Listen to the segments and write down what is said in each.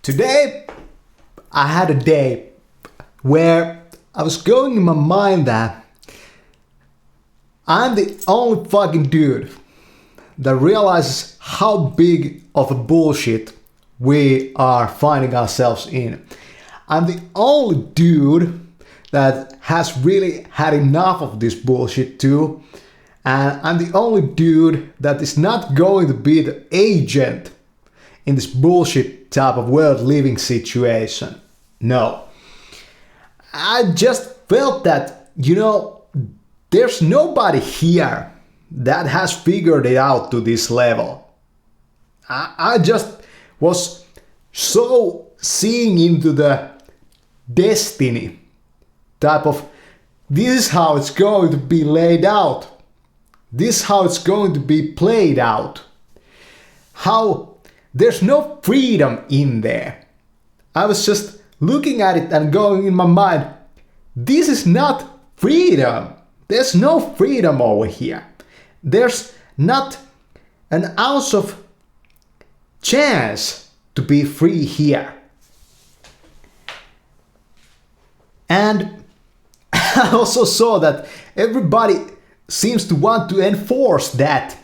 Today, I had a day where I was going in my mind that I'm the only fucking dude that realizes how big of a bullshit we are finding ourselves in. I'm the only dude that has really had enough of this bullshit too. And I'm the only dude that is not going to be the agent in this bullshit type of world living situation. No. I just felt that, there's nobody here that has figured it out to this level. I just was so seeing into the destiny type of, this is how it's going to be laid out. This is how it's going to be played out. How there's no freedom in there. I was just looking at it and going in my mind, this is not freedom. There's no freedom over here. There's not an ounce of chance to be free here. And I also saw that everybody seems to want to enforce that.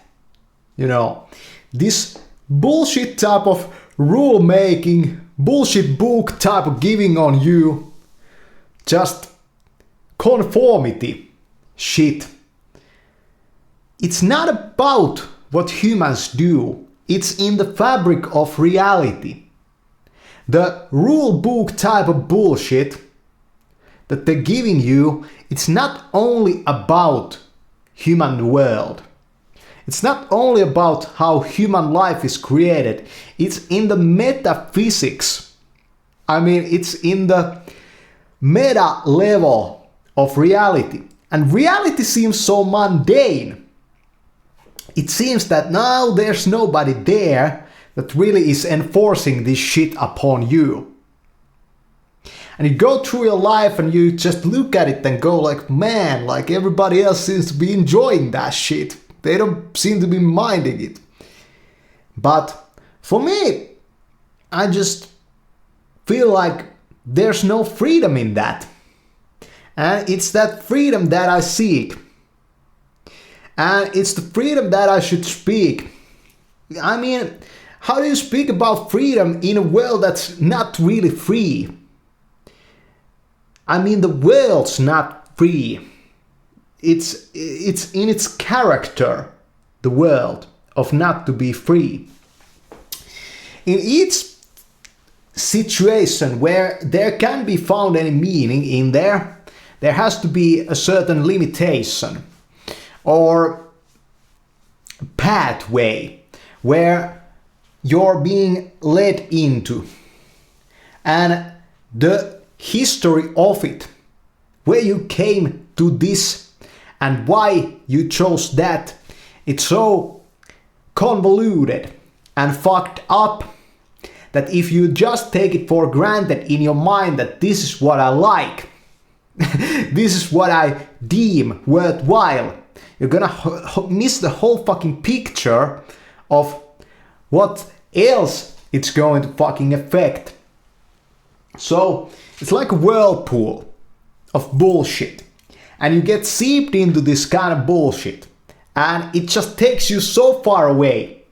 This bullshit type of rule making, bullshit book type of giving on you, just conformity shit. It's not about what humans do, it's in the fabric of reality. The rule book type of bullshit that they're giving you, it's not only about human world. It's not only about how human life is created, it's in the metaphysics. It's in the meta level of reality. And reality seems so mundane. It seems that now there's nobody there that really is enforcing this shit upon you. And you go through your life and you just look at it and go like, man, like everybody else seems to be enjoying that shit. They don't seem to be minding it. But for me, I just feel like there's no freedom in that. And it's that freedom that I seek. And it's the freedom that I should speak. How do you speak about freedom in a world that's not really free? The world's not free. It's in its character, the world, of not to be free. In each situation where there can be found any meaning in there has to be a certain limitation or pathway where you're being led into. And the history of it, where you came to this and why you chose that, it's so convoluted and fucked up that if you just take it for granted in your mind that this is what I like, this is what I deem worthwhile, you're gonna miss the whole fucking picture of what else it's going to fucking affect. So it's like a whirlpool of bullshit. And you get seeped into this kind of bullshit. And it just takes you so far away.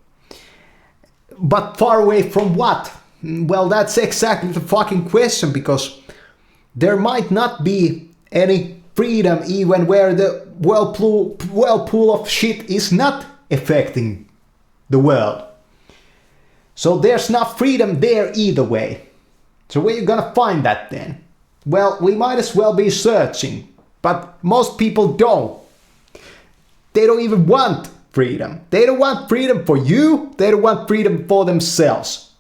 But far away from what? Well, that's exactly the fucking question, because there might not be any freedom even where the whirlpool of shit is not affecting the world. So there's not freedom there either way. So where you gonna find that then? Well, we might as well be searching. But most people don't. They don't even want freedom. They don't want freedom for you. They don't want freedom for themselves.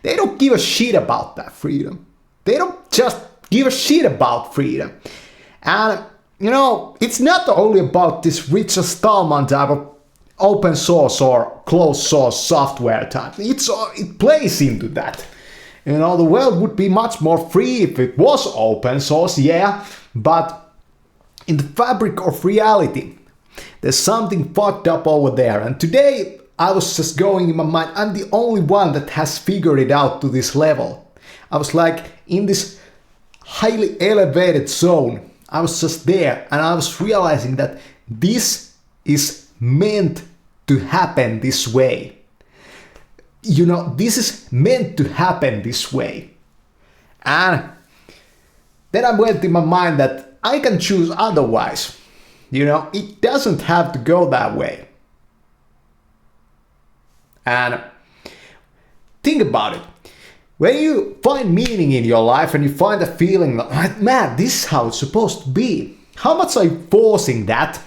They don't give a shit about that freedom. They don't just give a shit about freedom. And, it's not only about this Richard Stallman type of open source or closed source software type. It plays into that. The world would be much more free if it was open source, yeah. But in the fabric of reality, there's something fucked up over there. And today I was just going in my mind, I'm the only one that has figured it out to this level. I was like in this highly elevated zone. I was just there and I was realizing that this is meant to happen this way. You know, this is meant to happen this way. And then I went in my mind that I can choose otherwise. You know, it doesn't have to go that way. And think about it. When you find meaning in your life and you find a feeling that, man, this is how it's supposed to be, how much are you forcing that?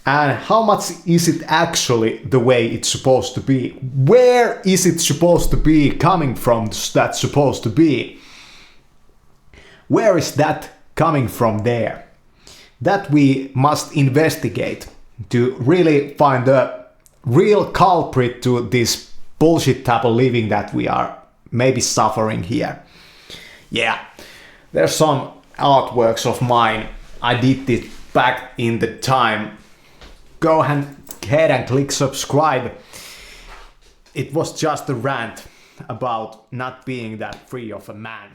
And how much is it actually the way it's supposed to be? Where is it supposed to be coming from that's supposed to be? Where is that coming from there? That we must investigate to really find the real culprit to this bullshit type of living that we are maybe suffering here. Yeah, there's some artworks of mine. I did it back in the time. Go ahead and click subscribe. It was just a rant about not being that free of a man.